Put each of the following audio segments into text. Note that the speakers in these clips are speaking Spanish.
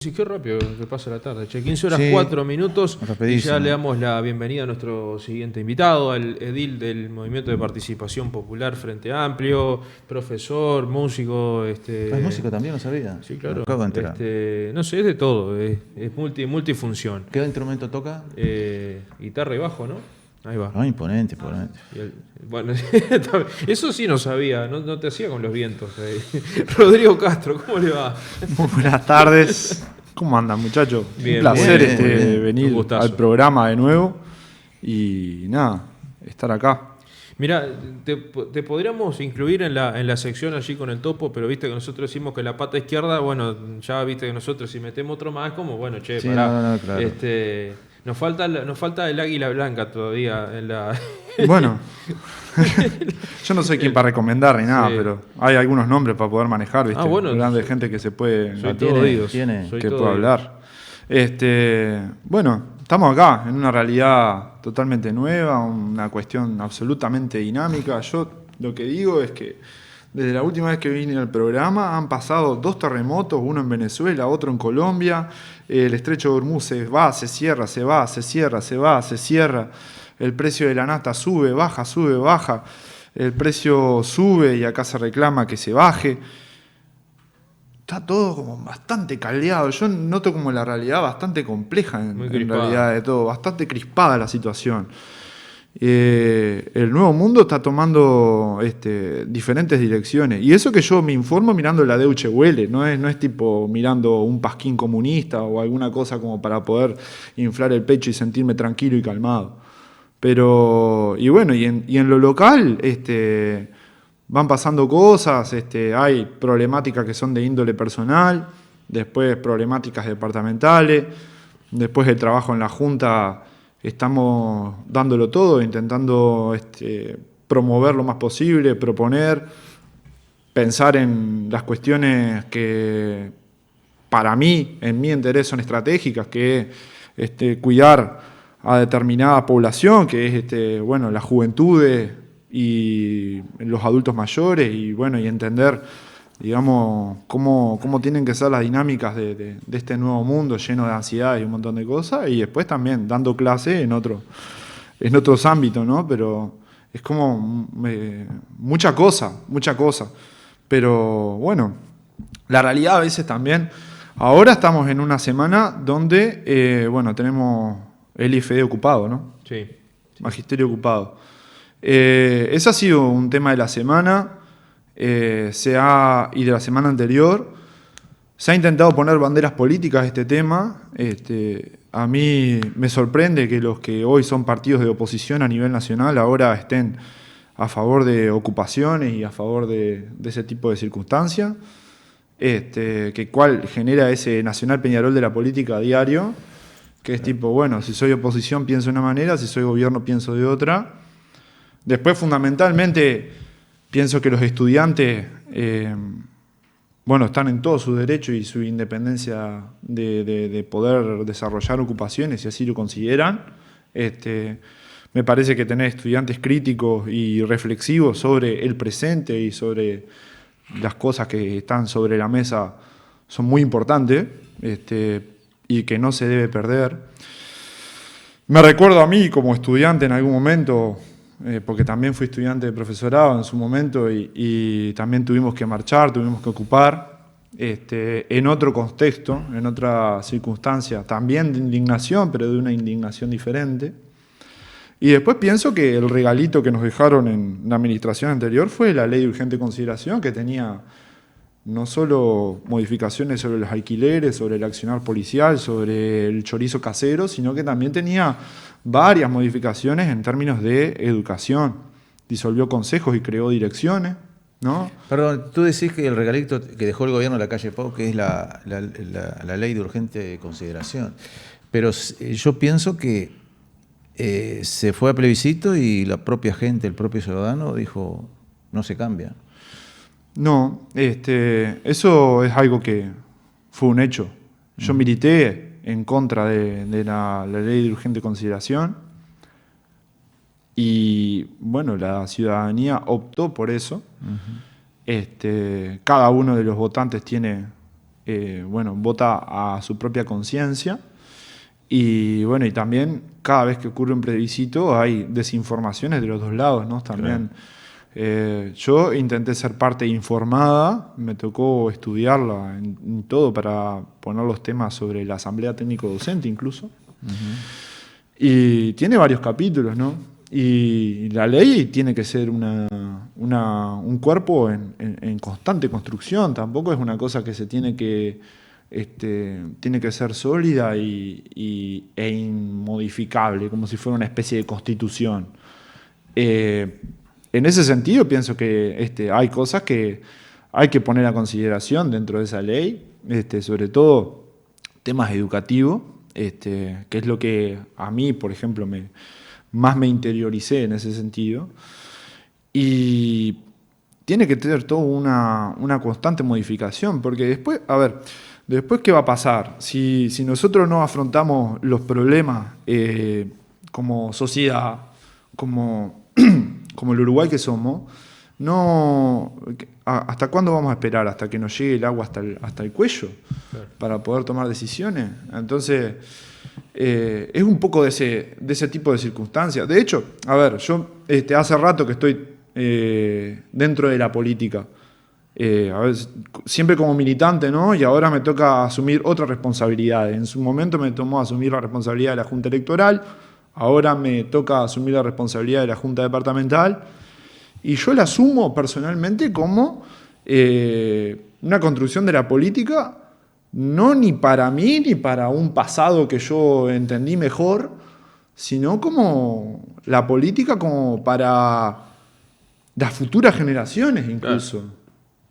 Sí, qué rápido que pasa la tarde, che. 15 horas Sí, 4 minutos y rapidísimo. ya le damos la bienvenida a nuestro siguiente invitado, al edil del Movimiento de Participación Popular Frente Amplio, profesor, músico. ¿Es músico también? No sabía. Sí, Me claro. acabo de enterar. No sé, es de todo, es multifunción. ¿Qué instrumento toca? Guitarra y bajo, ¿no? Ahí va. Ah, imponente, imponente. Bueno, eso sí no sabía, no te hacía con los vientos. Rodrigo Castro, ¿cómo le va? Muy buenas tardes. ¿Cómo andan, muchachos? Bien, Un placer bien, muy bien. venir Un gustazo. al programa de nuevo y nada, estar acá. Mira, te podríamos incluir en la sección allí con el topo, pero viste que nosotros decimos que la pata izquierda, bueno, ya viste que nosotros si metemos otro más, como, bueno, che, Sí, pará. no, claro. Nos falta el águila blanca todavía en la... Bueno, yo no soy quien para recomendar ni nada, Sí. pero hay algunos nombres para poder manejar, ¿viste? Ah, bueno, Grande gente que se puede, soy tiene- todo oídos. tiene- Soy que todo puede oídos. hablar. Bueno, estamos acá en una realidad totalmente nueva, una cuestión absolutamente dinámica. Yo lo que digo es que desde la última vez que vine al programa han pasado 2 terremotos, uno en Venezuela, otro en Colombia. El estrecho de Hormuz se va, se cierra, se va, se cierra, se va, se cierra. El precio de la nafta sube, baja, sube, baja. El precio sube y acá se reclama que se baje. Está todo como bastante caldeado. Yo noto como la realidad bastante compleja Muy en crispada. realidad de todo, bastante crispada la situación. El nuevo mundo está tomando diferentes direcciones. Y eso que yo me informo mirando la Deutsche Welle, no es tipo mirando un pasquín comunista o alguna cosa como para poder inflar el pecho y sentirme tranquilo y calmado. Pero, y bueno, y en lo local, van pasando cosas, hay problemáticas que son de índole personal, después problemáticas departamentales, después el trabajo en la Junta, estamos dándolo todo, intentando promover lo más posible, proponer, pensar en las cuestiones que para mí, en mi interés, son estratégicas, que es cuidar a determinada población, que es las juventudes y los adultos mayores, y bueno, y entender, digamos, cómo tienen que ser las dinámicas de este nuevo mundo lleno de ansiedad y un montón de cosas, y después también dando clase en otros ámbitos, ¿no? Pero es como mucha cosa. Pero bueno, la realidad a veces también. Ahora estamos en una semana donde, tenemos el IFE ocupado, ¿no? Sí. Magisterio ocupado. Ese ha sido un tema de la semana y de la semana anterior. Se ha intentado poner banderas políticas a este tema. A mí me sorprende que los que hoy son partidos de oposición a nivel nacional ahora estén a favor de ocupaciones y a favor de ese tipo de circunstancias. Que cual genera ese Nacional Peñarol de la política a diario, que es tipo, bueno, si soy oposición pienso de una manera, si soy gobierno pienso de otra. Después, fundamentalmente, pienso que los estudiantes, están en todo su derecho y su independencia de poder desarrollar ocupaciones, si así lo consideran. Me parece que tener estudiantes críticos y reflexivos sobre el presente y sobre las cosas que están sobre la mesa son muy importantes, y que no se debe perder. Me recuerdo a mí como estudiante en algún momento, porque también fui estudiante de profesorado en su momento y también tuvimos que marchar, tuvimos que ocupar, en otro contexto, en otra circunstancia, también de indignación, pero de una indignación diferente. Y después pienso que el regalito que nos dejaron en la administración anterior fue la ley de urgente consideración, que tenía no solo modificaciones sobre los alquileres, sobre el accionar policial, sobre el chorizo casero, sino que también tenía varias modificaciones en términos de educación. Disolvió consejos y creó direcciones, ¿no? Perdón, tú decís que el regalito que dejó el gobierno de la calle Pau, que es la ley de urgente consideración. Pero yo pienso que se fue a plebiscito y la propia gente, el propio ciudadano dijo, no se cambia. No, eso es algo que fue un hecho. Yo milité en contra de la ley de urgente consideración y, bueno, la ciudadanía optó por eso. Cada uno de los votantes tiene bueno, vota a su propia conciencia. Y bueno, y también cada vez que ocurre un plebiscito hay desinformaciones de los dos lados, ¿no? También yo intenté ser parte informada, me tocó estudiarla en todo para poner los temas sobre la asamblea técnico-docente incluso. Y tiene varios capítulos, ¿no? Y la ley tiene que ser un cuerpo en constante construcción, tampoco es una cosa que se tiene que ser sólida e inmodificable, como si fuera una especie de constitución. En ese sentido, pienso que hay cosas que hay que poner a consideración dentro de esa ley, sobre todo temas educativos, que es lo que a mí, por ejemplo, más me interioricé en ese sentido. Y tiene que tener toda una constante modificación, porque después, ¿después qué va a pasar? Si nosotros no afrontamos los problemas como sociedad, como el Uruguay que somos, ¿hasta cuándo vamos a esperar? ¿Hasta que nos llegue el agua hasta el cuello? Claro. Para poder tomar decisiones. Entonces, es un poco de ese tipo de circunstancias. De hecho, yo hace rato que estoy dentro de la política. Siempre como militante, ¿no? Y ahora me toca asumir otras responsabilidades. En su momento me tomó asumir la responsabilidad de la Junta Electoral, ahora me toca asumir la responsabilidad de la Junta Departamental, y yo la asumo personalmente como una construcción de la política, no ni para mí ni para un pasado que yo entendí mejor, sino como la política como para las futuras generaciones incluso. Claro.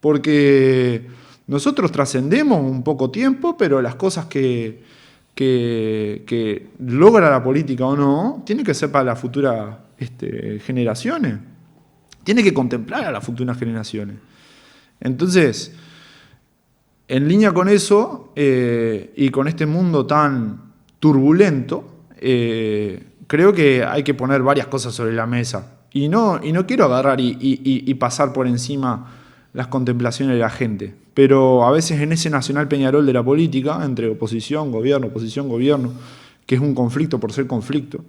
Porque nosotros trascendemos un poco tiempo, pero las cosas que logra la política o no, tiene que ser para las futuras generaciones. Tiene que contemplar a las futuras generaciones. Entonces, en línea con eso, y con este mundo tan turbulento, creo que hay que poner varias cosas sobre la mesa. Y no quiero agarrar y pasar por encima las contemplaciones de la gente. Pero a veces en ese Nacional Peñarol de la política, entre oposición, gobierno, que es un conflicto por ser conflicto,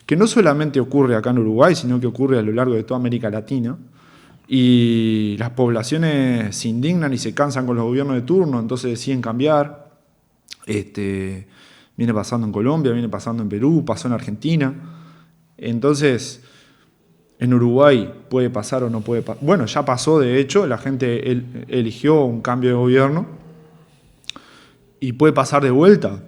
que no solamente ocurre acá en Uruguay, sino que ocurre a lo largo de toda América Latina, y las poblaciones se indignan y se cansan con los gobiernos de turno, entonces deciden cambiar. Viene pasando en Colombia, viene pasando en Perú, pasó en Argentina. Entonces, en Uruguay puede pasar o no puede pasar. Bueno, ya pasó, de hecho, la gente eligió un cambio de gobierno y puede pasar de vuelta.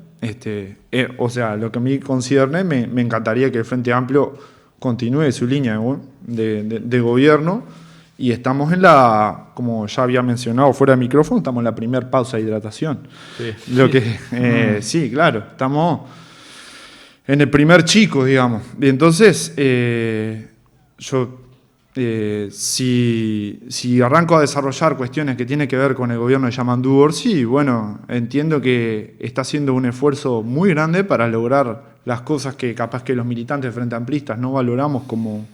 O sea, lo que a mí concierne, me encantaría que el Frente Amplio continúe su línea de gobierno, y estamos como ya había mencionado fuera de micrófono, estamos en la primera pausa de hidratación. Sí, sí, claro, estamos en el primer chico, digamos. Y entonces, si arranco a desarrollar cuestiones que tienen que ver con el gobierno de Yamandu Orsi, bueno, entiendo que está haciendo un esfuerzo muy grande para lograr las cosas que capaz que los militantes frente amplistas no valoramos como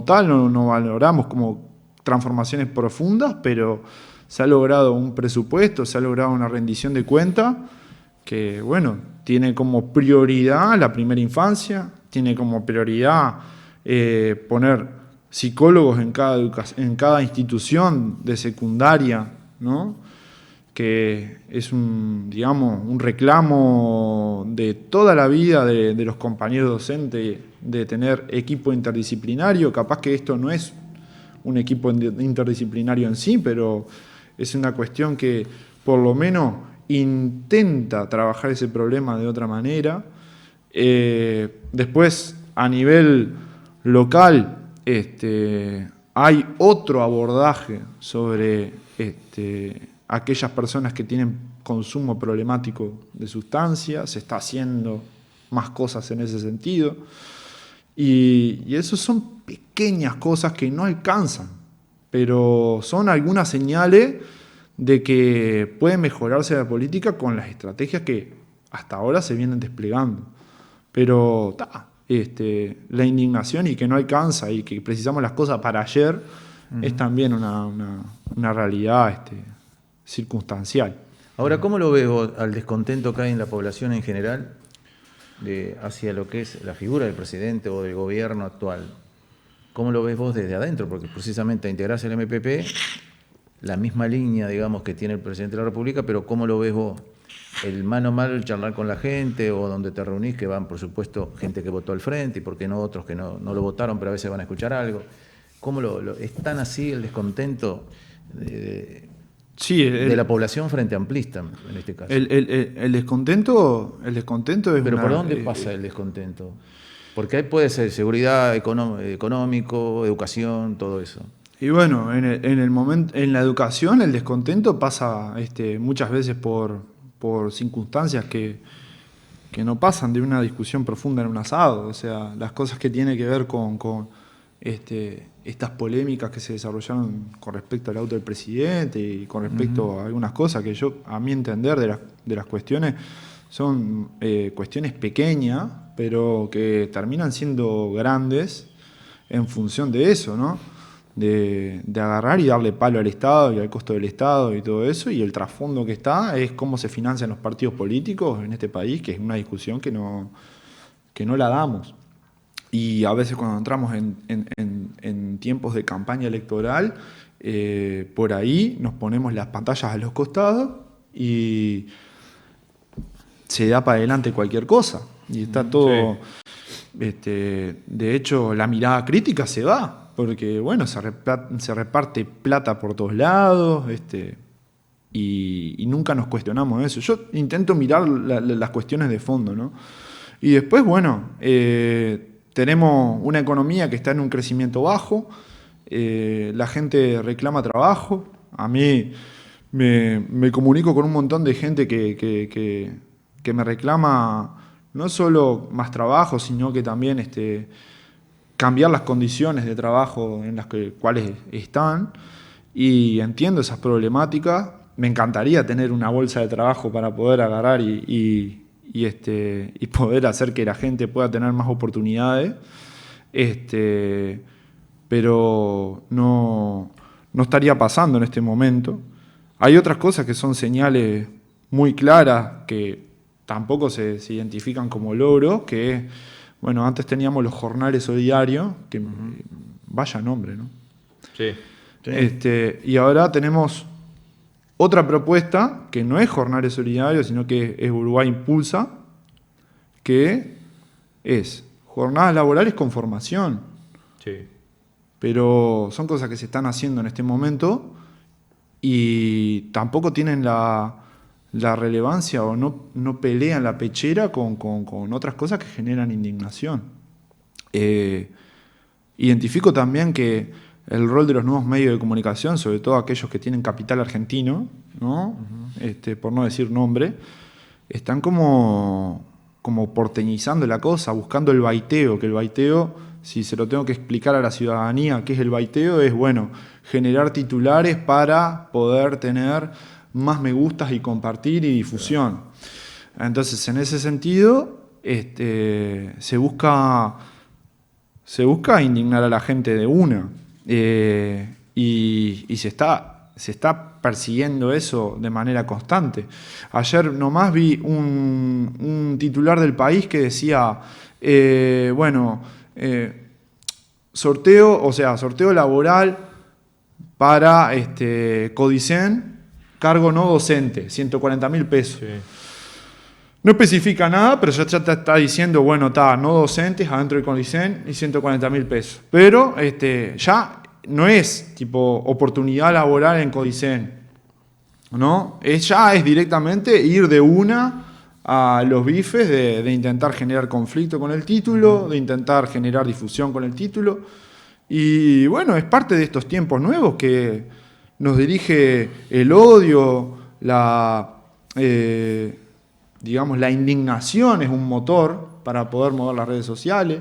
tal, no valoramos como transformaciones profundas, pero se ha logrado un presupuesto, se ha logrado una rendición de cuentas que, bueno, tiene como prioridad la primera infancia, tiene como prioridad poner psicólogos en cada institución de secundaria, ¿no? Que es un reclamo de toda la vida de los compañeros docentes, de tener equipo interdisciplinario. Capaz que esto no es un equipo interdisciplinario en sí, pero es una cuestión que por lo menos intenta trabajar ese problema de otra manera. Después, a nivel local, hay otro abordaje sobre aquellas personas que tienen consumo problemático de sustancias. Se está haciendo más cosas en ese sentido. Y eso son pequeñas cosas que no alcanzan, pero son algunas señales de que puede mejorarse la política con las estrategias que hasta ahora se vienen desplegando. Pero la indignación y que no alcanza y que precisamos las cosas para ayer es también una realidad circunstancial. Ahora, ¿cómo lo ves vos al descontento que hay en la población en general hacia lo que es la figura del presidente o del gobierno actual? ¿Cómo lo ves vos desde adentro? Porque precisamente a integrarse al MPP, la misma línea, digamos, que tiene el presidente de la República, pero ¿cómo lo ves vos? El mano a mano, el charlar con la gente, o donde te reunís, que van, por supuesto, gente que votó al frente, y por qué no otros que no lo votaron, pero a veces van a escuchar algo. ¿Cómo es tan así el descontento Sí, de la población frente a amplista, en este caso? el descontento es Pero una, ¿por dónde pasa el descontento? Porque ahí puede ser seguridad, económico, educación, todo eso. Y bueno, en la educación el descontento pasa muchas veces por circunstancias que no pasan de una discusión profunda en un asado. O sea, las cosas que tienen que ver con estas polémicas que se desarrollaron con respecto al auto del presidente y con respecto a algunas cosas que a mi entender, de las cuestiones, son cuestiones pequeñas, pero que terminan siendo grandes en función de eso, ¿no? De agarrar y darle palo al Estado y al costo del Estado y todo eso, y el trasfondo que está es cómo se financian los partidos políticos en este país, que es una discusión que no la damos. Y a veces cuando entramos en tiempos de campaña electoral, por ahí nos ponemos las pantallas a los costados y se da para adelante cualquier cosa. Y está todo... de hecho, la mirada crítica se va, porque bueno, se reparte plata por todos lados, y nunca nos cuestionamos eso. Yo intento mirar las cuestiones de fondo, ¿no? Y después, bueno, tenemos una economía que está en un crecimiento bajo, la gente reclama trabajo. A mí me comunico con un montón de gente que me reclama no solo más trabajo, sino que también cambiar las condiciones de trabajo en las cuales están, y entiendo esas problemáticas. Me encantaría tener una bolsa de trabajo para poder agarrar y poder hacer que la gente pueda tener más oportunidades, pero no estaría pasando en este momento. Hay otras cosas que son señales muy claras que tampoco se identifican como logros, que bueno, antes teníamos los jornales solidarios, que vaya nombre, ¿no? Sí. Y ahora tenemos otra propuesta que no es jornales solidarios, sino que es Uruguay Impulsa, que es jornadas laborales con formación. Sí. Pero son cosas que se están haciendo en este momento y tampoco tienen la relevancia o no pelean la pechera con otras cosas que generan indignación. Identifico también que el rol de los nuevos medios de comunicación, sobre todo aquellos que tienen capital argentino, ¿no? Por no decir nombre, están como porteñizando la cosa, buscando el baiteo, que el baiteo, si se lo tengo que explicar a la ciudadanía qué es el baiteo, es bueno, generar titulares para poder tener más me gustas y compartir y difusión. Entonces, en ese sentido, se busca indignar a la gente de una, y se está persiguiendo eso de manera constante. Ayer nomás vi un titular del País que decía, sorteo laboral para Codicen, cargo no docente, 140.000 pesos. Sí. No especifica nada, pero ya te está diciendo, bueno, no docentes adentro del Codicen y 140.000 pesos. Pero ya no es tipo oportunidad laboral en Codicen, ¿no? Ya es directamente ir de una a los bifes de intentar generar conflicto con el título, de intentar generar difusión con el título. Y bueno, es parte de estos tiempos nuevos que nos dirige el odio, la indignación es un motor para poder mover las redes sociales.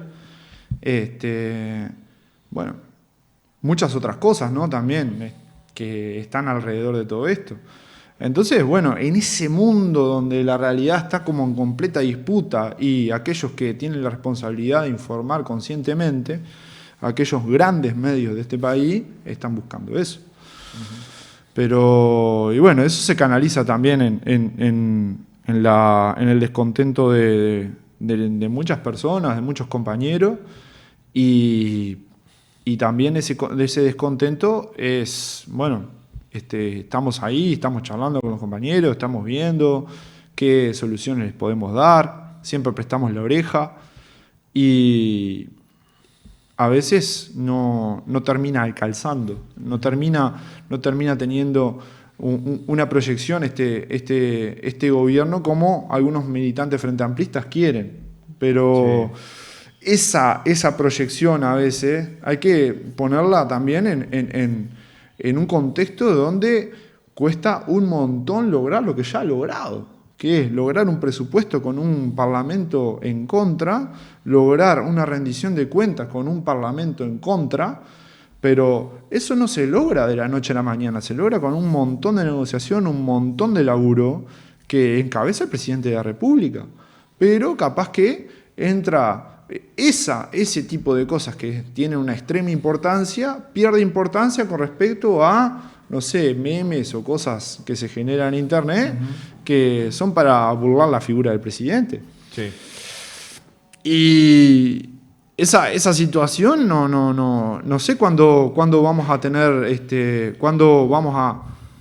Muchas otras cosas, ¿no? También que están alrededor de todo esto. Entonces, bueno, en ese mundo donde la realidad está como en completa disputa y aquellos que tienen la responsabilidad de informar conscientemente, aquellos grandes medios de este país están buscando eso. Pero, y bueno, eso se canaliza también en el descontento de muchas personas, de muchos compañeros, y también ese descontento es, bueno, estamos ahí, estamos charlando con los compañeros, estamos viendo qué soluciones les podemos dar, siempre prestamos la oreja, y a veces no termina alcanzando, no termina teniendo una proyección este gobierno como algunos militantes frente amplistas quieren. Pero esa proyección a veces hay que ponerla también en un contexto donde cuesta un montón lograr lo que ya ha logrado, que es lograr un presupuesto con un parlamento en contra, lograr una rendición de cuentas con un parlamento en contra, pero eso no se logra de la noche a la mañana, se logra con un montón de negociación, un montón de laburo que encabeza el presidente de la República. Pero capaz que entra ese tipo de cosas que tienen una extrema importancia, pierde importancia con respecto a, no sé, memes o cosas que se generan en internet, que son para burlar la figura del presidente. Sí. Y esa situación no sé cuándo vamos a tener, cuándo vamos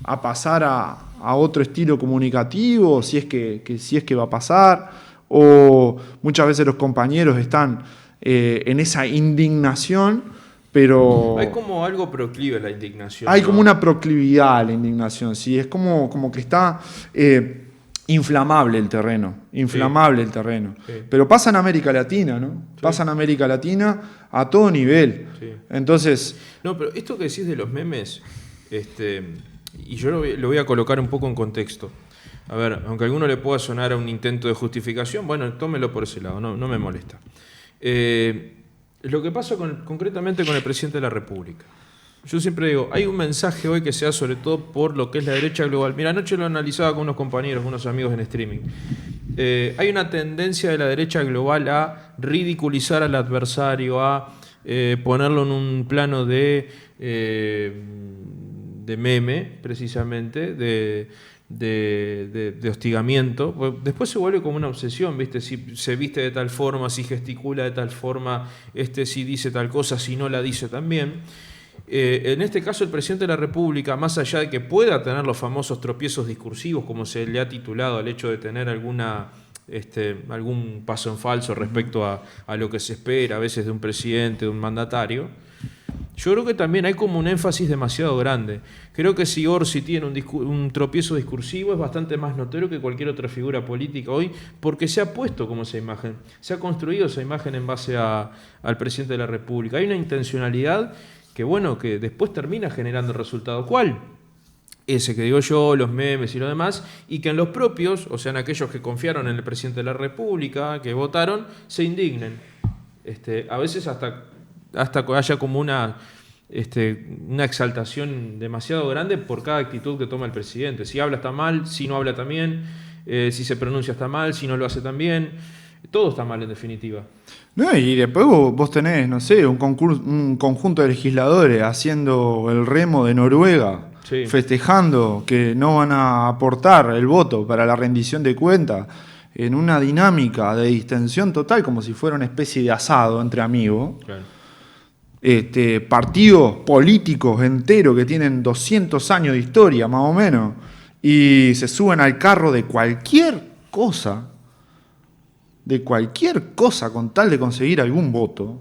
a pasar a otro estilo comunicativo, si es que va a pasar, o muchas veces los compañeros están en esa indignación, pero Hay como algo proclive a la indignación. hay ¿no? como una proclividad a la indignación, ¿sí? Es como que está inflamable el terreno, Sí. Pero pasa en América Latina, ¿no? Sí. Pasa en América Latina a todo nivel. Sí. Entonces, No, pero esto que decís de los memes, y yo lo voy a colocar un poco en contexto. A ver, aunque a alguno le pueda sonar a un intento de justificación, bueno, tómelo por ese lado, no me molesta. Lo que pasa concretamente con el presidente de la República. Yo siempre digo, hay un mensaje hoy que se da sobre todo por lo que es la derecha global. Mira, anoche lo analizaba con unos compañeros, unos amigos en streaming. Hay una tendencia de la derecha global a ridiculizar al adversario, a ponerlo en un plano de meme, precisamente, de hostigamiento. Después se vuelve como una obsesión, ¿viste? Si se viste de tal forma, si gesticula de tal forma, si dice tal cosa, si no la dice también. En este caso el presidente de la República, más allá de que pueda tener los famosos tropiezos discursivos, como se le ha titulado al hecho de tener algún paso en falso respecto a lo que se espera a veces de un presidente, de un mandatario, yo creo que también hay como un énfasis demasiado grande. Creo que si Orsi tiene un tropiezo discursivo es bastante más notorio que cualquier otra figura política hoy, porque se ha puesto como esa imagen, se ha construido esa imagen en base al presidente de la República. Hay una intencionalidad que después termina generando el resultado. ¿Cuál? Ese que digo yo, los memes y lo demás, y que en los propios, o sea, en aquellos que confiaron en el presidente de la República, que votaron, se indignen. A veces hasta haya como una exaltación demasiado grande por cada actitud que toma el presidente. Si habla está mal, si no habla está bien, si se pronuncia está mal, si no lo hace tan bien. Todo está mal en definitiva. no, y después vos tenés, no sé, un conjunto de legisladores haciendo el remo de Noruega, Sí. festejando que no van a aportar el voto para la rendición de cuentas, en una dinámica de distensión total, como si fuera una especie de asado entre amigos. Claro. Partidos políticos enteros que tienen 200 años de historia, más o menos, y se suben al carro de cualquier cosa con tal de conseguir algún voto,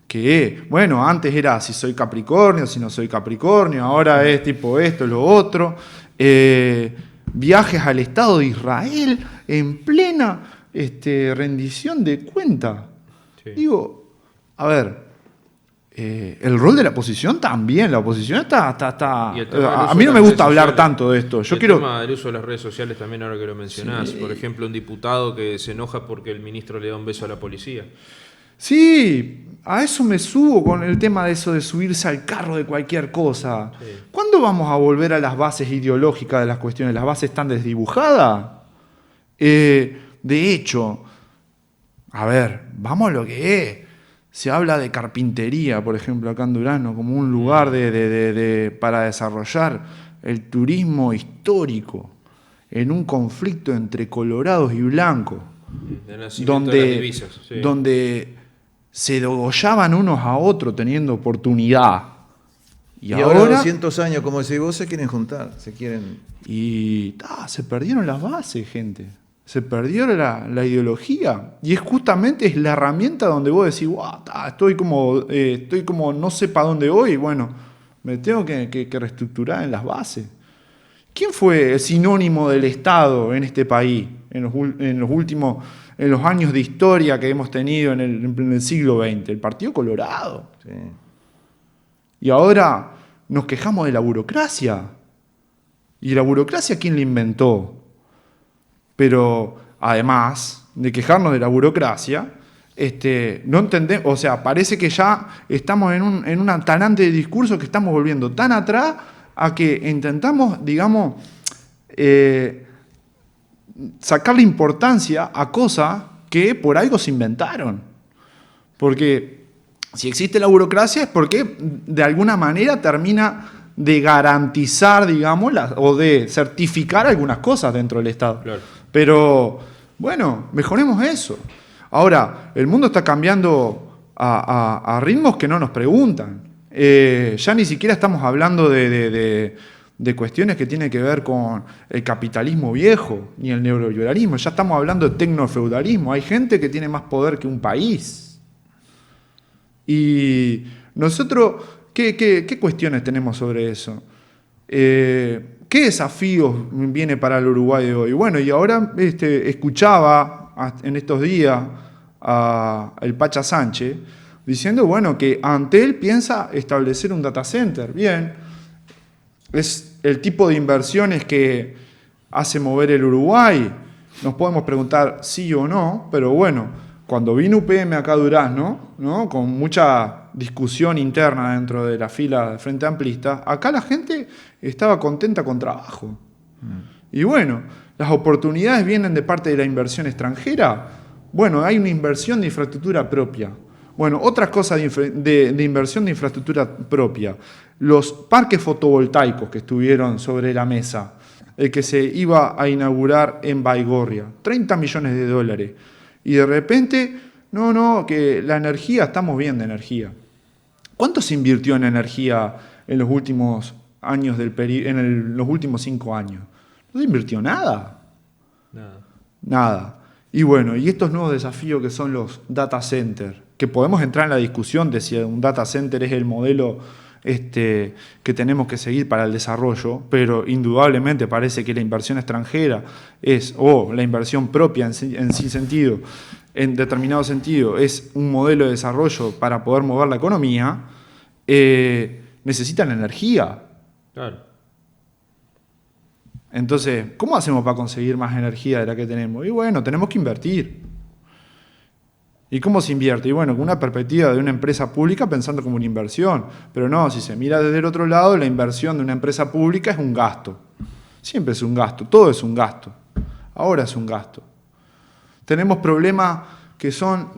que, bueno, antes era si soy Capricornio, si no soy Capricornio, ahora es tipo esto, lo otro, viajes al Estado de Israel en plena rendición de cuentas. Sí. Digo, a ver, el rol de la oposición también, la oposición está Y el tema del a uso mí de no las me gusta redes hablar sociales. tanto de esto. El tema del uso de las redes sociales también, ahora que lo mencionás. Sí. Por ejemplo, un diputado que se enoja porque el ministro le da un beso a la policía. Sí, a eso me subo con el tema de eso de subirse al carro de cualquier cosa. Sí. ¿Cuándo vamos a volver a las bases ideológicas de las cuestiones? ¿Las bases están desdibujadas? De hecho, a ver, vamos a lo que es. Se habla de carpintería, por ejemplo, acá en Durazno, como un lugar para desarrollar el turismo histórico en un conflicto entre colorados y blancos, El nacimiento de las divisas, sí. donde se degollaban unos a otros teniendo oportunidad. Y ahora 200 años, como decís vos, se quieren juntar, se quieren... Y se perdieron las bases, gente. Se perdió la ideología. Y es la herramienta donde vos decís, wow, estoy como no sé para dónde voy. Bueno, me tengo que reestructurar en las bases. ¿Quién fue el sinónimo del Estado en este país en los años de historia que hemos tenido en el siglo XX? El Partido Colorado. Sí. Y ahora nos quejamos de la burocracia. ¿Y la burocracia quién la inventó? Pero además de quejarnos de la burocracia, no entendemos, o sea, parece que ya estamos en un talante de discurso que estamos volviendo tan atrás a que intentamos, digamos, sacarle importancia a cosas que por algo se inventaron. Porque si existe la burocracia es porque de alguna manera termina de garantizar, digamos, o de certificar algunas cosas dentro del Estado. Claro. Pero, bueno, mejoremos eso. Ahora, el mundo está cambiando a ritmos que no nos preguntan. Ya ni siquiera estamos hablando de cuestiones que tienen que ver con el capitalismo viejo, ni el neoliberalismo. Ya estamos hablando de tecnofeudalismo. Hay gente que tiene más poder que un país. Y nosotros, ¿qué cuestiones tenemos sobre eso? ¿Qué desafíos viene para el Uruguay de hoy? Bueno, y ahora escuchaba en estos días al Pacha Sánchez diciendo, bueno, que Antel piensa establecer un data center. Bien, es el tipo de inversiones que hace mover el Uruguay. Nos podemos preguntar sí o no, pero bueno, cuando vino UPM acá a Durazno, ¿no? Con mucha discusión interna dentro de la fila del Frente Amplista, acá la gente estaba contenta con trabajo. Y bueno, las oportunidades vienen de parte de la inversión extranjera. Bueno, hay una inversión de infraestructura propia. Bueno, otras cosas de inversión de infraestructura propia. Los parques fotovoltaicos que estuvieron sobre la mesa, el que se iba a inaugurar en Baigorria, 30 millones de dólares. Y de repente, que la energía, estamos bien de energía. ¿Cuánto se invirtió en energía en los últimos años los últimos 5 años? No se invirtió nada. Nada. Y bueno, y estos nuevos desafíos que son los data centers, que podemos entrar en la discusión de si un data center es el modelo que tenemos que seguir para el desarrollo, pero indudablemente parece que la inversión extranjera o la inversión propia en determinado sentido, es un modelo de desarrollo para poder mover la economía, necesitan energía. Claro. Entonces, ¿cómo hacemos para conseguir más energía de la que tenemos? Y bueno, tenemos que invertir. ¿Y cómo se invierte? Y bueno, con una perspectiva de una empresa pública pensando como una inversión. Pero no, si se mira desde el otro lado, la inversión de una empresa pública es un gasto. Siempre es un gasto, todo es un gasto. Ahora es un gasto. Tenemos problemas que son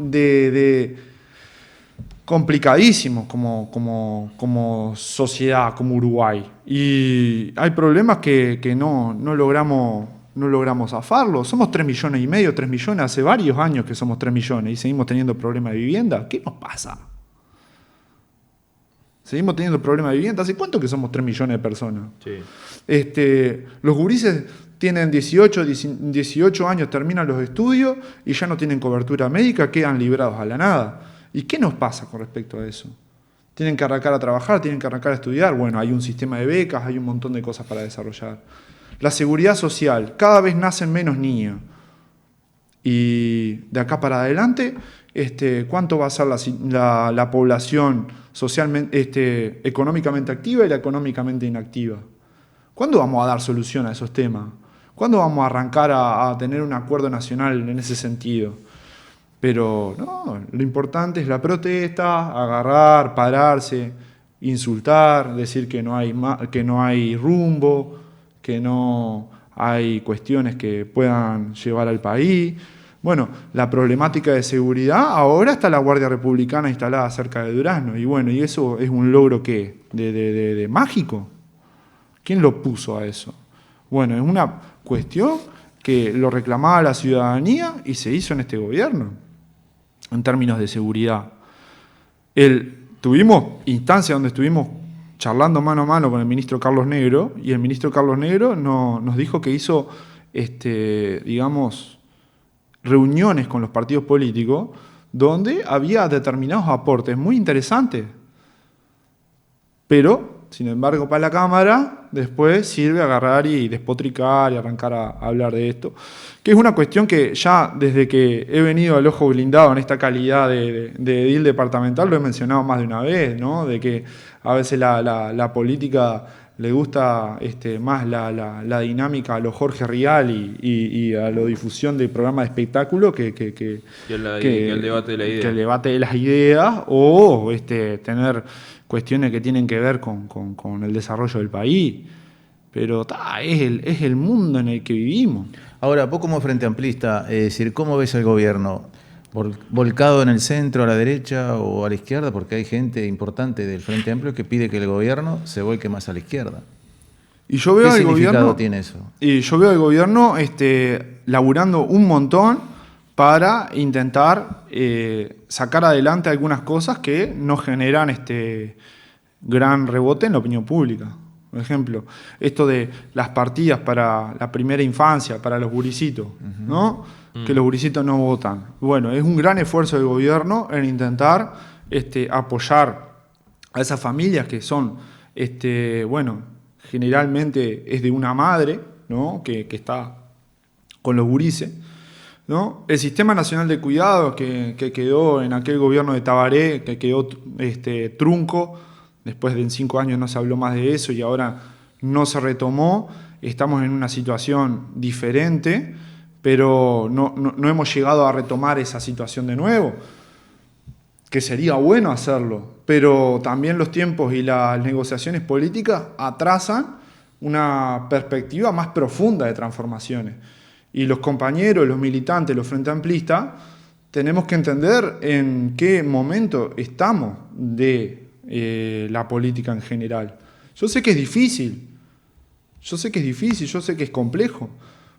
complicadísimos como sociedad, como Uruguay. Y hay problemas que no logramos zafarlo. Somos 3,5 millones, 3 millones, hace varios años que somos 3 millones y seguimos teniendo problemas de vivienda. ¿Qué nos pasa? Seguimos teniendo problemas de vivienda. ¿Hace cuánto que somos 3 millones de personas? Sí. Los gurises tienen 18 años, terminan los estudios y ya no tienen cobertura médica, quedan librados a la nada. ¿Y qué nos pasa con respecto a eso? Tienen que arrancar a trabajar, tienen que arrancar a estudiar. Bueno, hay un sistema de becas, hay un montón de cosas para desarrollar. La seguridad social, cada vez nacen menos niños. Y de acá para adelante, ¿cuánto va a ser la población socialmente, económicamente activa y la económicamente inactiva? ¿Cuándo vamos a dar solución a esos temas? ¿Cuándo vamos a arrancar a tener un acuerdo nacional en ese sentido? Pero no, lo importante es la protesta, agarrar, pararse, insultar, decir que no hay rumbo, que no hay cuestiones que puedan llevar al país. Bueno, la problemática de seguridad, ahora está la Guardia Republicana instalada cerca de Durazno. Y bueno, ¿y eso es un logro qué? ¿De mágico? ¿Quién lo puso a eso? Bueno, es una cuestión que lo reclamaba la ciudadanía y se hizo en este gobierno, en términos de seguridad. Tuvimos instancias donde estuvimos charlando mano a mano con el ministro Carlos Negro, y el ministro Carlos Negro nos dijo que hizo, digamos, reuniones con los partidos políticos donde había determinados aportes muy interesantes. Pero, sin embargo, para la Cámara después sirve agarrar y despotricar y arrancar a hablar de esto, que es una cuestión que ya desde que he venido al Ojo Blindado en esta calidad de edil departamental lo he mencionado más de una vez, ¿no? De que a veces la política le gusta más la dinámica a lo Jorge Rial y a la difusión de programas de espectáculo que el debate de la idea. Que el debate de las ideas o tener cuestiones que tienen que ver con el desarrollo del país. Pero es el mundo en el que vivimos. Ahora, vos como frente amplista, es decir, ¿cómo ves al gobierno? ¿Volcado en el centro, a la derecha o a la izquierda? Porque hay gente importante del Frente Amplio que pide que el gobierno se volque más a la izquierda. Y yo veo ¿Qué al significado gobierno, tiene eso? Y yo veo al gobierno laburando un montón para intentar sacar adelante algunas cosas que no generan gran rebote en la opinión pública. Por ejemplo, esto de las partidas para la primera infancia, para los guricitos, ¿no? Que los guricitos no votan. Bueno, es un gran esfuerzo del gobierno en intentar apoyar a esas familias que son, generalmente es de una madre, ¿no? que está con los gurises, ¿no? El Sistema Nacional de Cuidados que quedó en aquel gobierno de Tabaré, que quedó trunco, después de 5 años no se habló más de eso y ahora no se retomó. Estamos en una situación diferente, pero no hemos llegado a retomar esa situación de nuevo, que sería bueno hacerlo, pero también los tiempos y las negociaciones políticas atrasan una perspectiva más profunda de transformaciones. Y los compañeros, los militantes, los frente amplistas, tenemos que entender en qué momento estamos de la política en general. Yo sé que es difícil, yo sé que es complejo,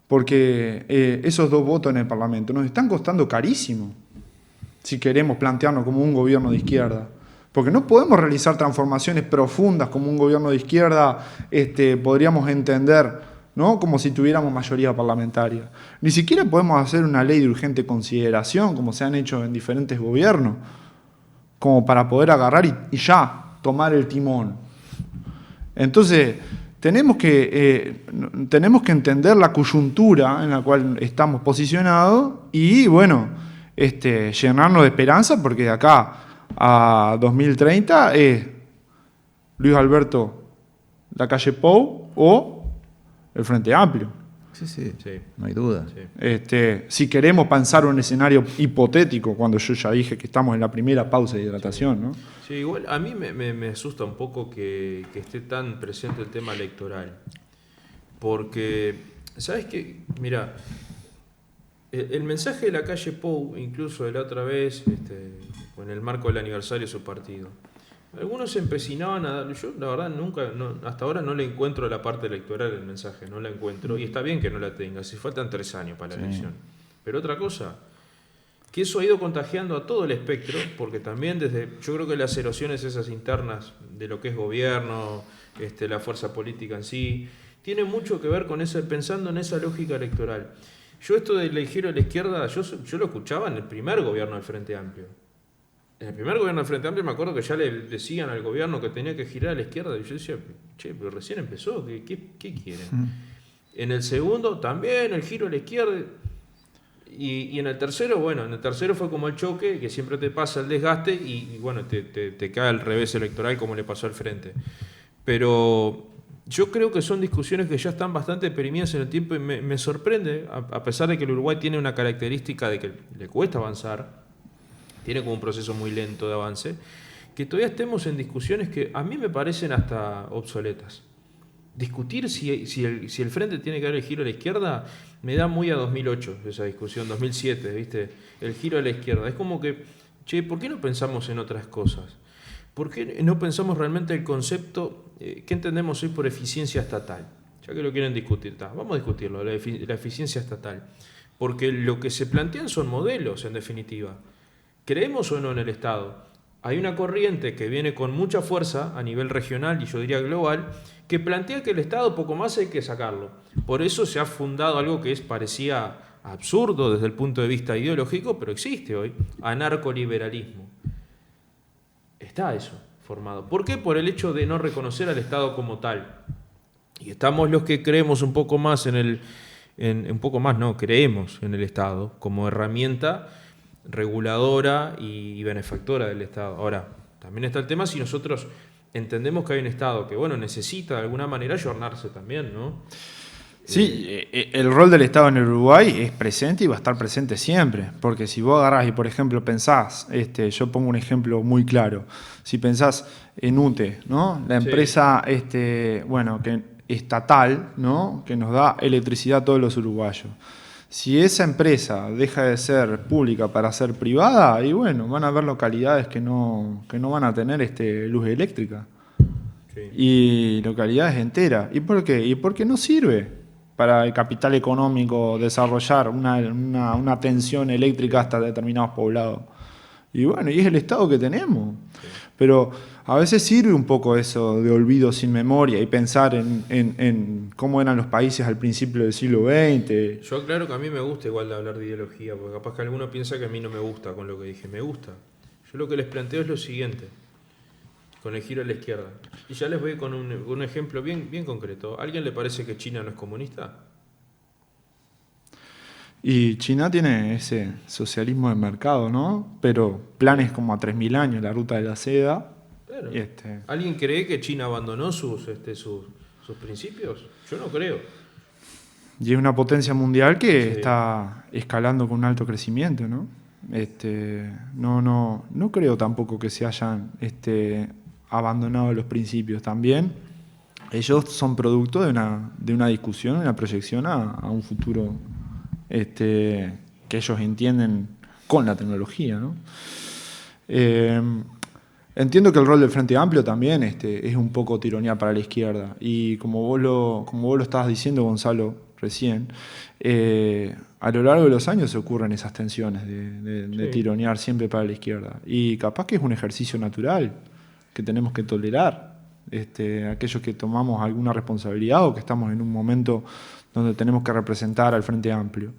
porque esos 2 votos en el Parlamento nos están costando carísimo si queremos plantearnos como un gobierno de izquierda. Porque no podemos realizar transformaciones profundas como un gobierno de izquierda podríamos entender, ¿no? Como si tuviéramos mayoría parlamentaria. Ni siquiera podemos hacer una ley de urgente consideración, como se han hecho en diferentes gobiernos, como para poder agarrar y ya tomar el timón. Entonces, tenemos que entender la coyuntura en la cual estamos posicionados y, bueno, llenarnos de esperanza, porque de acá a 2030 es Luis Alberto Lacalle Pou o el Frente Amplio. Sí, no hay duda. Sí. Si queremos pensar un escenario hipotético, cuando yo ya dije que estamos en la primera pausa de hidratación, ¿no? Sí, igual a mí me asusta un poco que esté tan presente el tema electoral. Porque, ¿sabes qué? Mira, el mensaje de Lacalle Pou, incluso de la otra vez, en el marco del aniversario de su partido, algunos se empecinaban a dar. Yo, la verdad, hasta ahora no le encuentro la parte electoral del mensaje, no la encuentro. Y está bien que no la tenga, si faltan 3 años para la elección. Pero otra cosa, que eso ha ido contagiando a todo el espectro, porque también yo creo que las erosiones esas internas de lo que es gobierno, la fuerza política en sí, tiene mucho que ver con eso, pensando en esa lógica electoral. Yo esto del giro a la izquierda, yo lo escuchaba en el primer gobierno del Frente Amplio. En el primer gobierno del Frente Amplio me acuerdo que ya le decían al gobierno que tenía que girar a la izquierda y yo decía, pero recién empezó, ¿qué quieren? En el segundo también el giro a la izquierda y en el tercero, fue como el choque, que siempre te pasa el desgaste y bueno, te cae el revés electoral como le pasó al Frente. Pero yo creo que son discusiones que ya están bastante perimidas en el tiempo y me sorprende, a pesar de que el Uruguay tiene una característica de que le cuesta avanzar, tiene como un proceso muy lento de avance, que todavía estemos en discusiones que a mí me parecen hasta obsoletas. discutir si el frente tiene que dar el giro a la izquierda me da muy a 2008 esa discusión, 2007, ¿viste? El giro a la izquierda. Es como que, che, ¿por qué no pensamos en otras cosas? ¿Por qué no pensamos realmente el concepto que entendemos hoy por eficiencia estatal? Ya que lo quieren discutir, vamos a discutirlo, la eficiencia estatal. Porque lo que se plantean son modelos, en definitiva. ¿Creemos o no en el Estado? Hay una corriente que viene con mucha fuerza a nivel regional y yo diría global, que plantea que el Estado poco más hay que sacarlo. Por eso se ha fundado algo que parecía absurdo desde el punto de vista ideológico, pero existe hoy, anarcoliberalismo. Está eso formado. ¿Por qué? Por el hecho de no reconocer al Estado como tal. Y estamos los que creemos un poco más creemos en el Estado como herramienta reguladora y benefactora del Estado. Ahora, también está el tema si nosotros entendemos que hay un Estado que, necesita de alguna manera ayornarse también, ¿no? Sí, el rol del Estado en el Uruguay es presente y va a estar presente siempre, porque si vos agarrás y, por ejemplo, pensás, yo pongo un ejemplo muy claro, si pensás en UTE, ¿no? La empresa estatal, ¿no? Que nos da electricidad a todos los uruguayos. Si esa empresa deja de ser pública para ser privada, y van a haber localidades que no van a tener luz eléctrica. Sí. Y localidades enteras. ¿Y por qué? Y porque no sirve para el capital económico desarrollar una tensión eléctrica hasta determinados poblados. Y es el Estado que tenemos. Sí. Pero a veces sirve un poco eso de olvido sin memoria y pensar en cómo eran los países al principio del siglo XX. Yo aclaro que a mí me gusta igual hablar de ideología, porque capaz que alguno piensa que a mí no me gusta con lo que dije. Me gusta. Yo lo que les planteo es lo siguiente, con el giro a la izquierda. Y ya les voy con un ejemplo bien concreto. ¿A alguien le parece que China no es comunista? Y China tiene ese socialismo de mercado, ¿no? Pero planes como a 3.000 años, la ruta de la seda. Claro. ¿Alguien cree que China abandonó sus principios? Yo no creo. Y es una potencia mundial que está escalando con un alto crecimiento, ¿no? No creo tampoco que se hayan abandonado los principios. También ellos son producto de una discusión, una proyección a un futuro que ellos entienden con la tecnología, ¿no? Entiendo que el rol del Frente Amplio también es un poco tironía para la izquierda. Y como vos lo estabas diciendo, Gonzalo, recién, a lo largo de los años se ocurren esas tensiones de tironear siempre para la izquierda. Y capaz que es un ejercicio natural que tenemos que tolerar. Aquellos que tomamos alguna responsabilidad o que estamos en un momento donde tenemos que representar al Frente Amplio.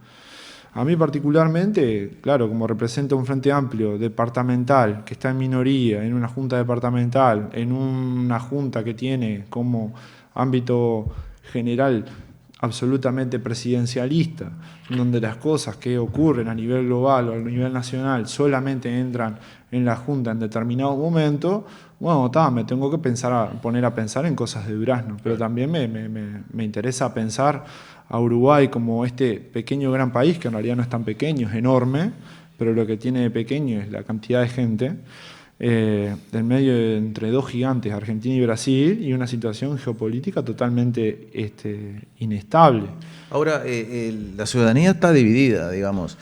A mí particularmente, claro, como represento un Frente Amplio departamental que está en minoría, en una junta departamental, en una junta que tiene como ámbito general absolutamente presidencialista, donde las cosas que ocurren a nivel global o a nivel nacional solamente entran en la junta en determinado momento, me tengo que poner a pensar en cosas de Durazno, pero también me interesa pensar a Uruguay como este pequeño gran país, que en realidad no es tan pequeño, es enorme, pero lo que tiene de pequeño es la cantidad de gente, en medio entre dos gigantes, Argentina y Brasil, y una situación geopolítica totalmente inestable. Ahora, la ciudadanía está dividida, digamos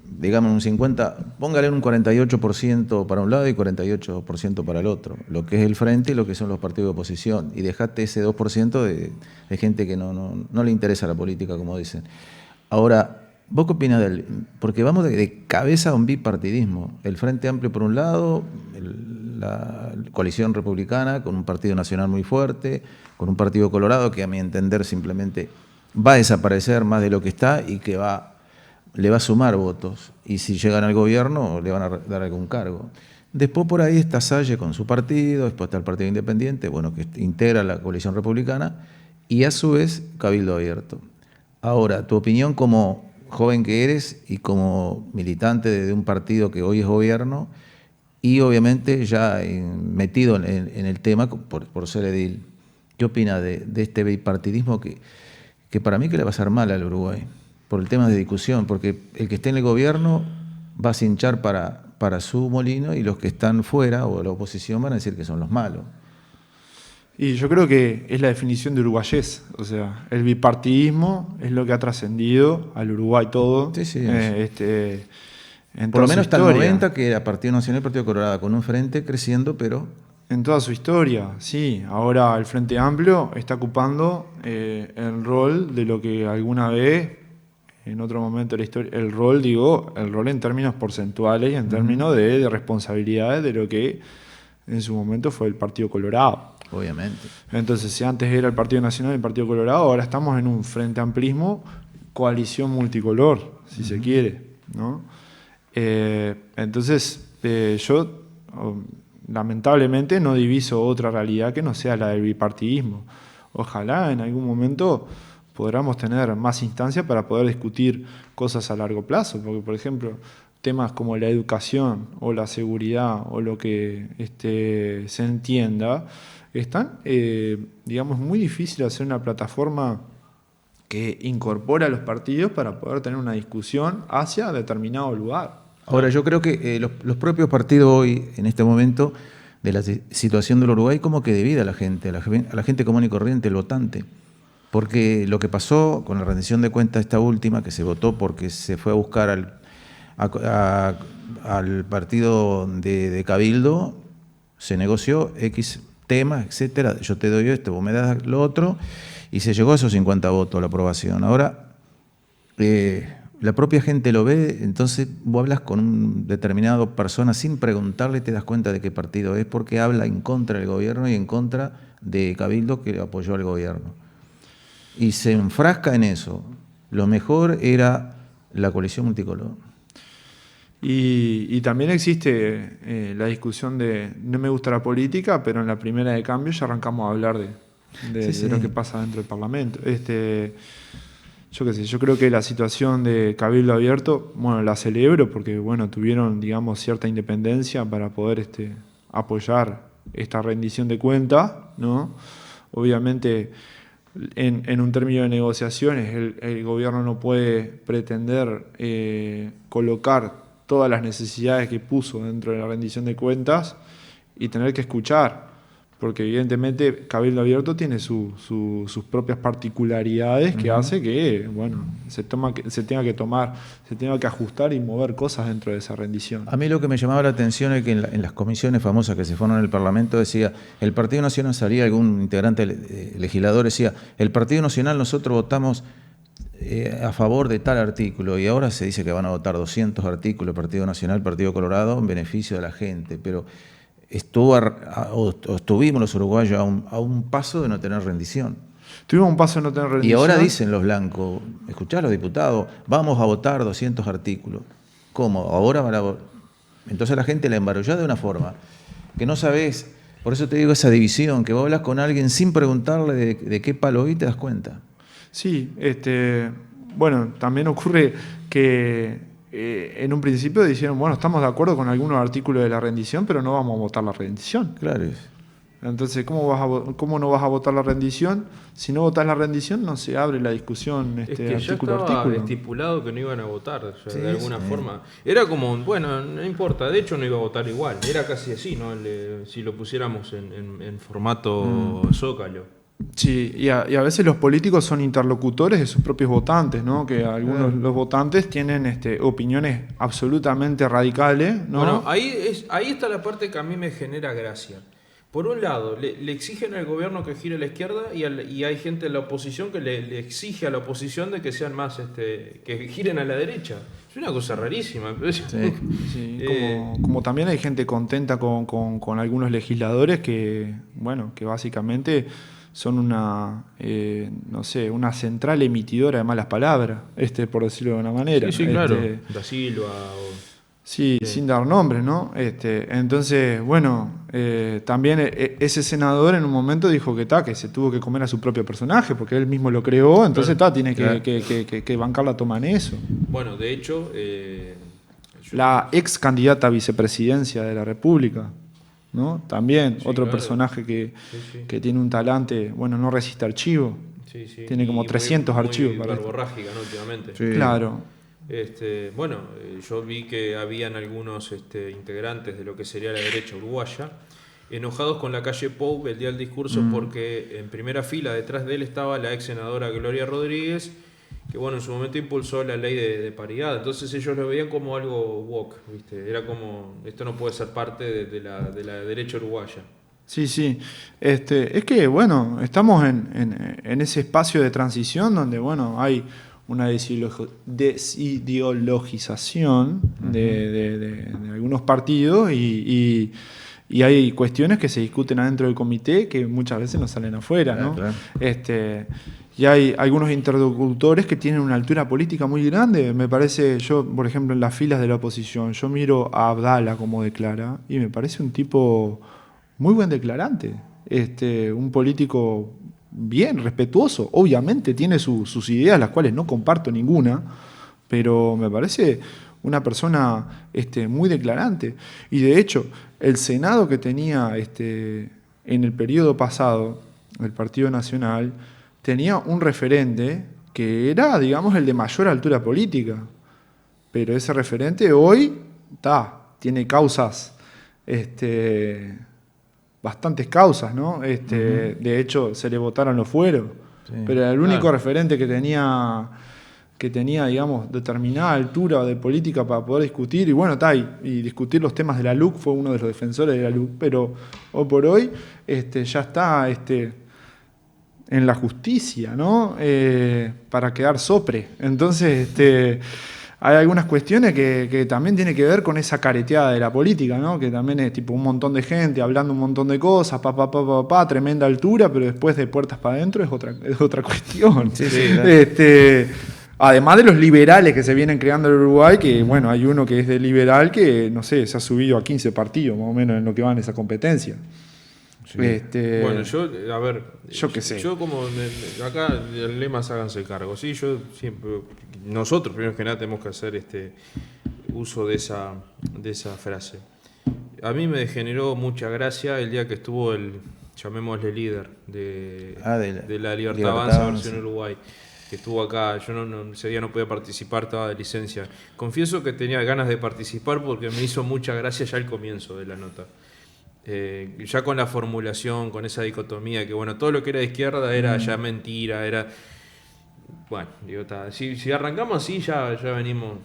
un 50, póngale un 48% para un lado y 48% para el otro, lo que es el frente y lo que son los partidos de oposición, y dejate ese 2% de gente que no le interesa la política, como dicen. Ahora, ¿vos qué opinás porque vamos de cabeza a un bipartidismo? El Frente Amplio por un lado, la coalición republicana con un partido nacional muy fuerte, con un partido colorado que a mi entender simplemente va a desaparecer más de lo que está y que le va a sumar votos, y si llegan al gobierno le van a dar algún cargo. Después por ahí está Salle con su partido, después está el Partido Independiente, que integra la coalición republicana, y a su vez Cabildo Abierto. Ahora, tu opinión como joven que eres y como militante de un partido que hoy es gobierno, y obviamente ya metido en el tema por ser edil, ¿qué opinas de este bipartidismo que para mí que le va a hacer mal al Uruguay? Por el tema de discusión, porque el que esté en el gobierno va a cinchar para su molino y los que están fuera o la oposición van a decir que son los malos. Y yo creo que es la definición de uruguayés. O sea, el bipartidismo es lo que ha trascendido al Uruguay todo. Sí, sí, En por lo toda su menos hasta el historia. 90, que era Partido Nacional y Partido Colorado, con un frente creciendo, pero En toda su historia, sí. Ahora el Frente Amplio está ocupando el rol de lo que alguna vez, en otro momento de la historia, el rol en términos porcentuales y en términos de responsabilidades de lo que en su momento fue el Partido Colorado. obviamente. Entonces, si antes era el Partido Nacional y el Partido Colorado, ahora estamos en un frente amplismo, coalición multicolor, si se quiere, ¿no? Entonces, yo lamentablemente no diviso otra realidad que no sea la del bipartidismo. Ojalá en algún momento podamos tener más instancias para poder discutir cosas a largo plazo, porque, por ejemplo, temas como la educación o la seguridad o lo que se entienda, están, digamos, muy difícil hacer una plataforma que incorpore a los partidos para poder tener una discusión hacia determinado lugar. Ahora, yo creo que los propios partidos hoy, en este momento, de la situación del Uruguay, como que divide a la gente común y corriente, el votante. Porque lo que pasó con la rendición de cuentas esta última, que se votó porque se fue a buscar al partido de Cabildo, se negoció X temas, etcétera. Yo te doy esto, vos me das lo otro, y se llegó a esos 50 votos la aprobación. Ahora, la propia gente lo ve, entonces vos hablas con un determinado persona sin preguntarle, te das cuenta de qué partido es, porque habla en contra del gobierno y en contra de Cabildo, que apoyó al gobierno. Y se enfrasca en eso. Lo mejor era la coalición multicolor. Y también existe la discusión de, no me gusta la política, pero en la primera de cambio ya arrancamos a hablar de lo que pasa dentro del Parlamento. Yo qué sé, yo creo que la situación de Cabildo Abierto, bueno, la celebro porque, bueno, tuvieron, digamos, cierta independencia para poder apoyar esta rendición de cuentas, ¿no? Obviamente, en un término de negociaciones, el gobierno no puede pretender colocar todas las necesidades que puso dentro de la rendición de cuentas y tener que escuchar, porque evidentemente Cabildo Abierto tiene sus propias particularidades que hace que, bueno, se tenga que ajustar y mover cosas dentro de esa rendición. A mí lo que me llamaba la atención es que en las comisiones famosas que se fueron en el Parlamento decía, el Partido Nacional, salía algún integrante legislador, decía, el Partido Nacional nosotros votamos a favor de tal artículo, y ahora se dice que van a votar 200 artículos, Partido Nacional, Partido Colorado, en beneficio de la gente, pero estuvimos los uruguayos a un paso de no tener rendición. Tuvimos un paso de no tener rendición. Y ahora dicen los blancos, escuchá a los diputados, vamos a votar 200 artículos. ¿Cómo? Ahora van a votar. Entonces la gente la embarullá de una forma que no sabés. Por eso te digo esa división, que vos hablas con alguien sin preguntarle de qué palo y te das cuenta. Sí, bueno, también ocurre que en un principio dijeron, bueno, estamos de acuerdo con algunos artículos de la rendición, pero no vamos a votar la rendición. Claro. Entonces, ¿cómo no vas a votar la rendición? Si no votás la rendición, no se abre la discusión es que artículo ya a estaba artículo. estipulado que no iban a votar, o sea, Sí, de alguna sí. forma. Era como, bueno, no importa, de hecho no iba a votar igual. Era casi así, ¿no? Si lo pusiéramos en formato Zócalo. Sí, y a veces los políticos son interlocutores de sus propios votantes, ¿no? Que algunos los votantes tienen opiniones absolutamente radicales, ¿no? Bueno, ahí está la parte que a mí me genera gracia. Por un lado, le exigen al gobierno que gire a la izquierda y hay gente en la oposición que le exige a la oposición de que sean más, que giren a la derecha. Es una cosa rarísima. Sí, como también hay gente contenta con algunos legisladores que, bueno, que básicamente son una central emitidora de malas palabras, por decirlo de una manera. Sí, claro. Da Silva o... Sí, sin dar nombres, ¿no? Entonces, bueno, también ese senador en un momento dijo que se tuvo que comer a su propio personaje, porque él mismo lo creó, entonces tiene que bancar la toma en eso. Bueno, de hecho... la ex candidata a vicepresidencia de la República, ¿no? También, sí, otro claro. Personaje que tiene un talante, bueno, no resiste archivo. Sí. Tiene como 300 archivos. Muy verborrágica, ¿no? Últimamente. Sí. Claro. Yo vi que habían algunos integrantes de lo que sería la derecha uruguaya enojados con la calle Pou el día del discurso porque en primera fila detrás de él estaba la ex senadora Gloria Rodríguez, que bueno, en su momento impulsó la ley de paridad. Entonces ellos lo veían como algo woke, ¿viste? Era como, esto no puede ser parte de la derecha uruguaya. Sí, sí. Es que, bueno, estamos en ese espacio de transición donde, bueno, hay una desideologización de algunos partidos y hay cuestiones que se discuten adentro del comité que muchas veces no salen afuera, ¿no? Claro. Y hay algunos interlocutores que tienen una altura política muy grande. Me parece, yo, por ejemplo, en las filas de la oposición, yo miro a Abdala como declara y me parece un tipo muy buen declarante. Un político bien, respetuoso. Obviamente tiene sus ideas, las cuales no comparto ninguna, pero me parece una persona muy declarante. Y de hecho, el Senado que tenía en el periodo pasado, el Partido Nacional, tenía un referente que era, digamos, el de mayor altura política. Pero ese referente hoy tiene causas, bastantes causas, ¿no? De hecho, se le votaron los fueros. Sí, pero era el único referente que tenía, digamos, determinada altura de política para poder discutir. Y bueno, y discutir los temas de la LUC, fue uno de los defensores de la LUC. Pero hoy por hoy ya está en la justicia, ¿no? Para quedar sopre. Entonces, hay algunas cuestiones que también tienen que ver con esa careteada de la política, ¿no? Que también es tipo un montón de gente hablando un montón de cosas, tremenda altura, pero después de puertas para adentro es otra cuestión. Sí, claro. Además de los liberales que se vienen creando en Uruguay, que bueno, hay uno que es de liberal que, no sé, se ha subido a 15 partidos más o menos en lo que va en esa competencia. Sí. Bueno, yo qué sé. Yo como acá el lema es háganse cargo, sí, yo siempre, nosotros primero que nada tenemos que hacer uso de esa frase. A mí me generó mucha gracia el día que estuvo llamémosle líder de la Libertad Avanza versión Uruguay, que estuvo acá. Yo ese día no podía participar, estaba de licencia. Confieso que tenía ganas de participar porque me hizo mucha gracia ya el comienzo de la nota. Ya con la formulación, con esa dicotomía, que bueno, todo lo que era de izquierda era ya mentira, era... Bueno, digo, si arrancamos así, ya venimos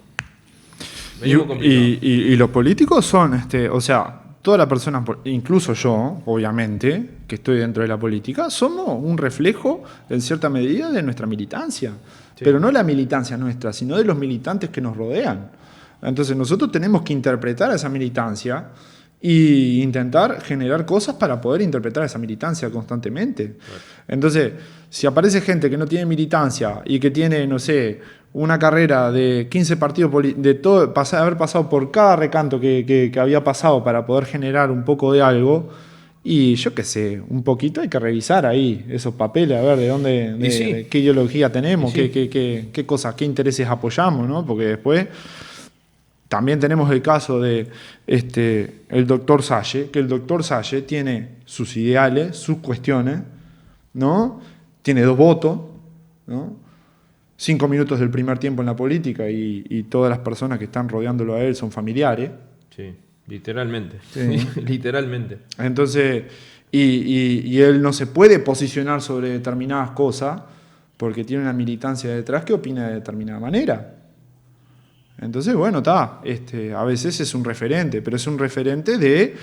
complicados. Y los políticos son, o sea, todas las personas, incluso yo, obviamente, que estoy dentro de la política, somos un reflejo, en cierta medida, de nuestra militancia. Sí. Pero no la militancia nuestra, sino de los militantes que nos rodean. Entonces nosotros tenemos que interpretar esa militancia y intentar generar cosas para poder interpretar esa militancia constantemente. Entonces, si aparece gente que no tiene militancia y que tiene, no sé, una carrera de 15 partidos, de todo, haber pasado por cada recanto que había pasado para poder generar un poco de algo, y yo qué sé, un poquito hay que revisar ahí esos papeles, a ver de dónde, de qué ideología tenemos, qué cosas, qué intereses apoyamos, ¿no? Porque después... También tenemos el caso de el doctor Salle, que el doctor Salle tiene sus ideales, sus cuestiones, ¿no? Tiene 2 votos, ¿no? 5 minutos del primer tiempo en la política y todas las personas que están rodeándolo a él son familiares. Sí, literalmente. Sí. Literalmente. Entonces, y él no se puede posicionar sobre determinadas cosas porque tiene una militancia detrás que opina de determinada manera. Entonces, bueno, a veces es un referente, pero es un referente de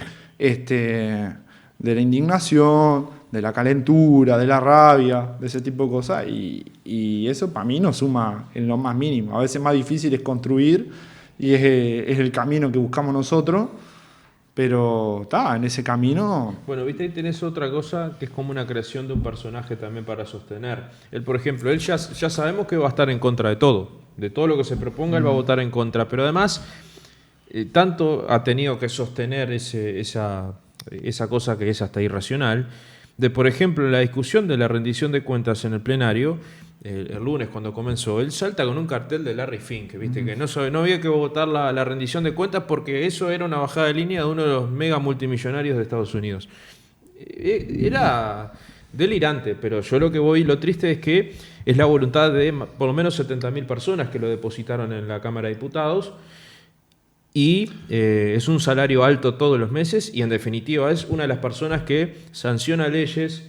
la indignación, de la calentura, de la rabia, de ese tipo de cosas, y eso para mí no suma en lo más mínimo. A veces más difícil es construir, y es el camino que buscamos nosotros, pero en ese camino... Bueno, viste, ahí tenés otra cosa que es como una creación de un personaje también para sostener. Él, por ejemplo, él ya sabemos que va a estar en contra de todo lo que se proponga, él va a votar en contra, pero además tanto ha tenido que sostener esa cosa que es hasta irracional, de por ejemplo la discusión de la rendición de cuentas en el plenario, el lunes cuando comenzó, él salta con un cartel de Larry Fink, ¿viste? Que no había que votar la rendición de cuentas porque eso era una bajada de línea de uno de los mega multimillonarios de Estados Unidos. Era delirante, pero yo lo triste es que es la voluntad de por lo menos 70.000 personas que lo depositaron en la Cámara de Diputados, y es un salario alto todos los meses y en definitiva es una de las personas que sanciona leyes,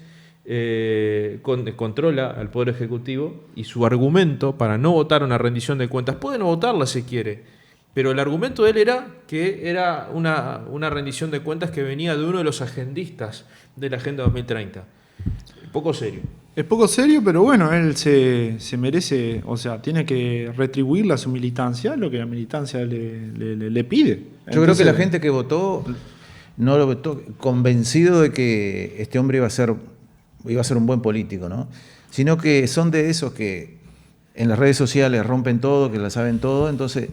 controla al Poder Ejecutivo y su argumento para no votar una rendición de cuentas, puede no votarla si quiere, pero el argumento de él era que era una rendición de cuentas que venía de uno de los agendistas de la Agenda 2030. Poco serio. Es poco serio, pero bueno, él se merece, o sea, tiene que retribuirle a su militancia lo que la militancia le pide. Yo creo que la gente que votó no lo votó convencido de que este hombre iba a ser un buen político, ¿no? Sino que son de esos que en las redes sociales rompen todo, que la saben todo, entonces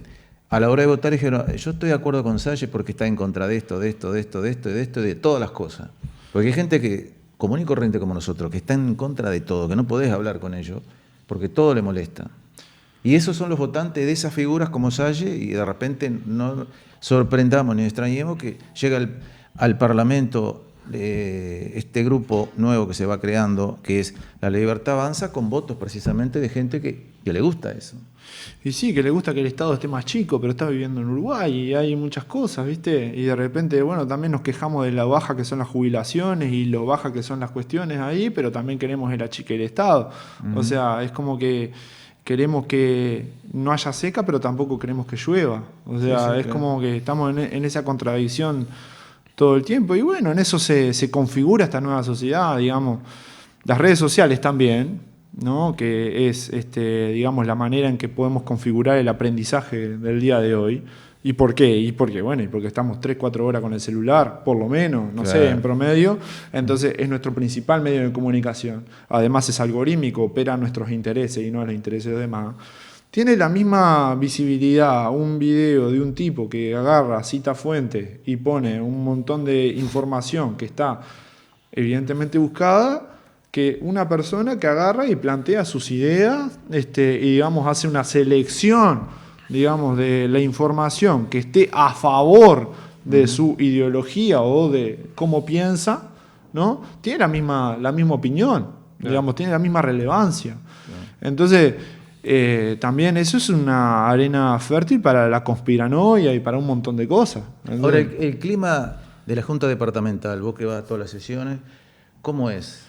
a la hora de votar dijeron, yo estoy de acuerdo con Salles porque está en contra de esto, de esto, de esto, de esto, de esto, de todas las cosas. Porque hay gente que común y corriente como nosotros, que está en contra de todo, que no podés hablar con ellos, porque todo le molesta. Y esos son los votantes de esas figuras como Salle, y de repente no sorprendamos ni extrañemos que llega al Parlamento este grupo nuevo que se va creando, que es La Libertad Avanza, con votos precisamente de gente que le gusta eso. Y sí, que le gusta que el Estado esté más chico, pero está viviendo en Uruguay y hay muchas cosas, ¿viste? Y de repente, bueno, también nos quejamos de la baja que son las jubilaciones y lo baja que son las cuestiones ahí, pero también queremos el achique del Estado. O sea, es como que queremos que no haya seca, pero tampoco queremos que llueva. O sea, es como que estamos en esa contradicción todo el tiempo. Y bueno, en eso se configura esta nueva sociedad, digamos. Las redes sociales también, ¿no? Que es, digamos, la manera en que podemos configurar el aprendizaje del día de hoy. ¿Y por qué? Y porque estamos 3-4 horas con el celular, por lo menos, no sé, en promedio. Entonces es nuestro principal medio de comunicación. Además es algorítmico, opera a nuestros intereses y no a los intereses de los demás. Tiene la misma visibilidad un video de un tipo que agarra, cita fuentes y pone un montón de información que está evidentemente buscada, que una persona que agarra y plantea sus ideas y, digamos, hace una selección, digamos, de la información que esté a favor de su ideología o de cómo piensa, ¿no? Tiene la misma opinión, digamos, tiene la misma relevancia. Entonces, también eso es una arena fértil para la conspiranoia y para un montón de cosas. Ahora, el clima de la Junta Departamental, vos que vas a todas las sesiones, ¿cómo es?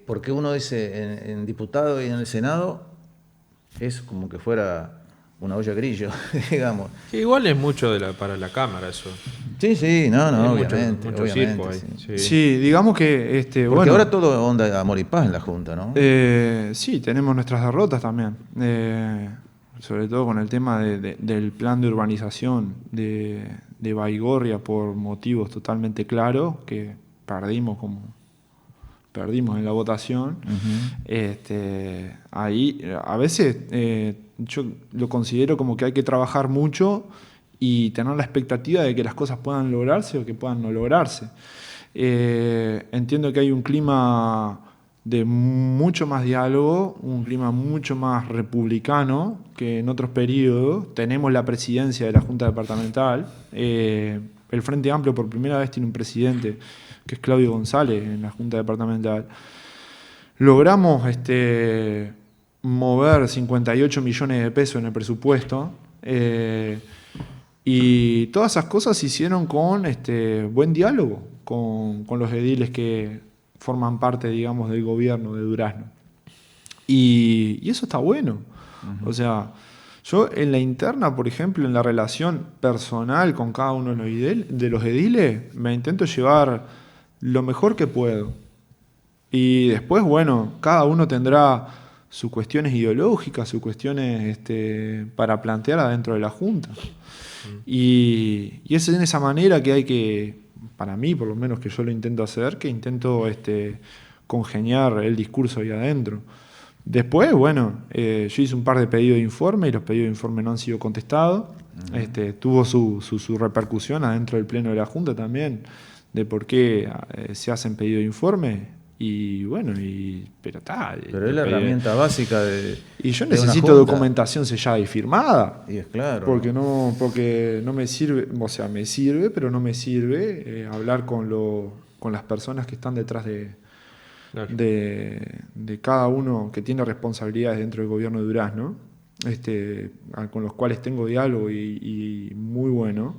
Porque uno dice en diputado y en el Senado es como que fuera una olla grillo, digamos. Que igual es mucho para la Cámara eso. Sí, no, obviamente. Mucho obviamente, circo ahí. Sí. Sí, digamos que... Porque bueno, ahora todo onda amor y paz en la Junta, ¿no? Sí, tenemos nuestras derrotas también. Sobre todo con el tema del plan de urbanización de Baigorria por motivos totalmente claros, que perdimos en la votación. Ahí a veces yo lo considero como que hay que trabajar mucho y tener la expectativa de que las cosas puedan lograrse o que puedan no lograrse. Entiendo que hay un clima de mucho más diálogo, un clima mucho más republicano que en otros periodos. Tenemos la presidencia de la Junta Departamental. El Frente Amplio por primera vez tiene un presidente que es Claudio González en la Junta Departamental. Logramos mover 58 millones de pesos en el presupuesto y todas esas cosas se hicieron con buen diálogo con los ediles que forman parte, digamos, del gobierno de Durazno. Y eso está bueno. O sea, yo en la interna, por ejemplo, en la relación personal con cada uno de los ediles, me intento llevar lo mejor que puedo. Y después, bueno, cada uno tendrá sus cuestiones ideológicas, sus cuestiones para plantear adentro de la Junta. Y es en esa manera que hay que, para mí por lo menos que yo lo intento hacer, que intento congeniar el discurso ahí adentro. Después, bueno, yo hice un par de pedidos de informe y los pedidos de informe no han sido contestados. Tuvo su repercusión adentro del Pleno de la Junta también, de por qué se hacen pedidos de informe. Y bueno, pero está. Pero es la herramienta básica de. Y yo necesito documentación sellada y firmada. Y es claro. Porque no me sirve, o sea, me sirve, pero no me sirve hablar con las personas que están detrás de cada uno que tiene responsabilidades dentro del gobierno de Durazno. con los cuales tengo diálogo y muy bueno,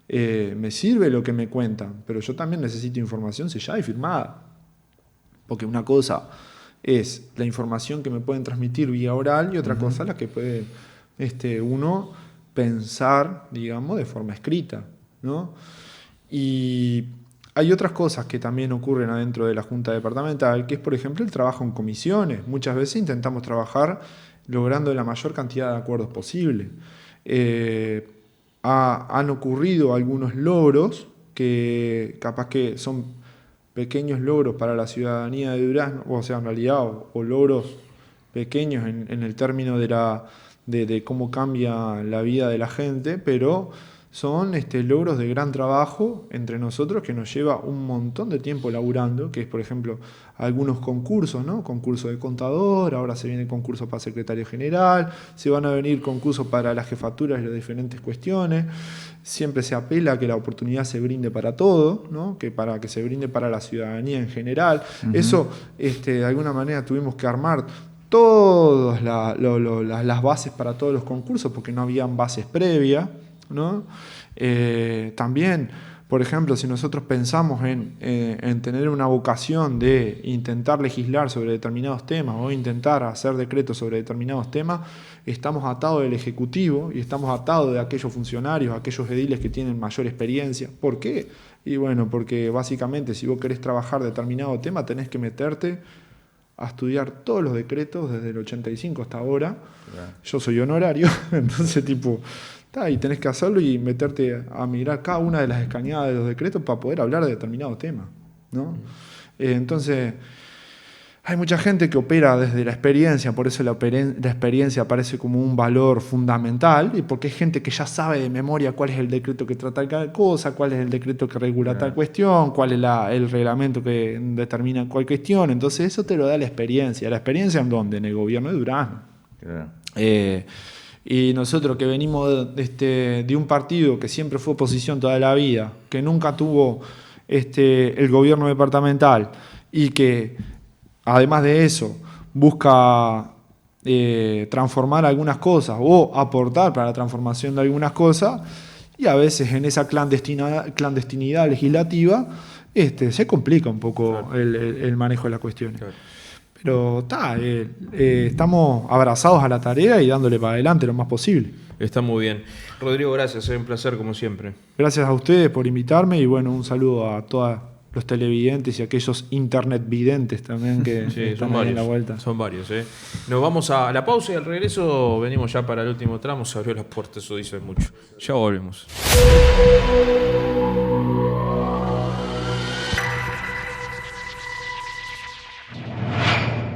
me sirve lo que me cuentan, pero yo también necesito información sellada y firmada. Porque una cosa es la información que me pueden transmitir vía oral y otra cosa la que puede uno pensar, digamos, de forma escrita, ¿no? Y hay otras cosas que también ocurren adentro de la Junta Departamental, que es, por ejemplo, el trabajo en comisiones. Muchas veces intentamos trabajar logrando la mayor cantidad de acuerdos posible. Han ocurrido algunos logros que capaz que son pequeños logros para la ciudadanía de Durazno, o sea, en realidad, o logros pequeños en el término de cómo cambia la vida de la gente, pero son logros de gran trabajo entre nosotros que nos lleva un montón de tiempo laburando, que es, por ejemplo, algunos concursos, ¿no? Concurso de contador, ahora se viene concurso para secretario general, se van a venir concursos para las jefaturas y las diferentes cuestiones. Siempre se apela a que la oportunidad se brinde para todo, ¿no? Que se brinde para la ciudadanía en general. Eso, de alguna manera, tuvimos que armar todas las bases para todos los concursos, porque no habían bases previas, ¿no? También, por ejemplo, si nosotros pensamos en tener una vocación de intentar legislar sobre determinados temas o intentar hacer decretos sobre determinados temas, estamos atados del Ejecutivo y estamos atados de aquellos funcionarios, aquellos ediles que tienen mayor experiencia. ¿Por qué? Y bueno, porque básicamente si vos querés trabajar determinado tema tenés que meterte a estudiar todos los decretos desde el 85 hasta ahora. Claro. Yo soy honorario, entonces y tenés que hacerlo y meterte a mirar cada una de las escañadas de los decretos para poder hablar de determinado tema, ¿no? Entonces, hay mucha gente que opera desde la experiencia, por eso la experiencia aparece como un valor fundamental, y porque hay gente que ya sabe de memoria cuál es el decreto que trata cada cosa, cuál es el decreto que regula tal cuestión, cuál es el reglamento que determina cuál cuestión. Entonces, eso te lo da la experiencia. ¿La experiencia en dónde? En el gobierno de Durazno. Claro. Y nosotros que venimos de un partido que siempre fue oposición toda la vida, que nunca tuvo el gobierno departamental y que además de eso busca transformar algunas cosas o aportar para la transformación de algunas cosas, y a veces en esa clandestinidad legislativa se complica un poco el manejo de las cuestiones. Claro. Pero estamos abrazados a la tarea y dándole para adelante lo más posible. Está muy bien. Rodrigo, gracias, es un placer como siempre. Gracias a ustedes por invitarme y bueno, un saludo a todos los televidentes y aquellos internet videntes también que están ahí en la vuelta. Son varios, ¿eh? Nos vamos a la pausa y al regreso venimos ya para el último tramo. Se abrió la puerta, eso dice mucho. Ya volvemos.